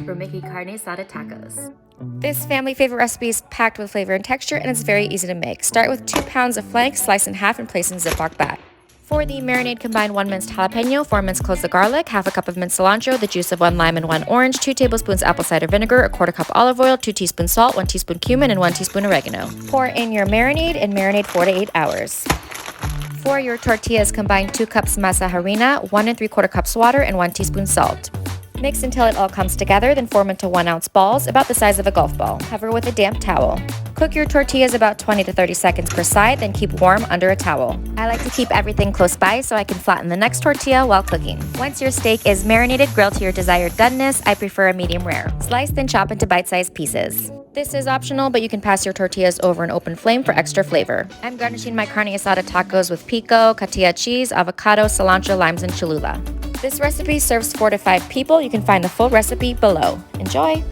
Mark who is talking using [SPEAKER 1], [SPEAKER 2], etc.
[SPEAKER 1] we're making carne asada tacos.
[SPEAKER 2] This family favorite recipe is packed with flavor and texture, and it's very easy to make. Start with 2 pounds of flank, sliced in half and placed in a ziplock bag. For the marinade, combine 1 minced jalapeno, 4 minced cloves of garlic, half a cup of minced cilantro, the juice of 1 lime and 1 orange, 2 tablespoons apple cider vinegar, a quarter cup olive oil, 2 teaspoons salt, 1 teaspoon cumin, and 1 teaspoon oregano. Pour in your marinade and marinate 4 to 8 hours. For your tortillas, combine 2 cups masa harina, 1 3/4 cups water, and 1 teaspoon salt. Mix until it all comes together, then form into 1-ounce balls, about the size of a golf ball. Cover with a damp towel. Cook your tortillas about 20 to 30 seconds per side, then keep warm under a towel. I like to keep everything close by so I can flatten the next tortilla while cooking. Once your steak is marinated, grill to your desired doneness. I prefer a medium rare. Slice then chop into bite-sized pieces. This is optional, but you can pass your tortillas over an open flame for extra flavor. I'm garnishing my carne asada tacos with pico, cotija cheese, avocado, cilantro, limes, and cholula. This recipe serves 4 to 5 people. You can find the full recipe below. Enjoy!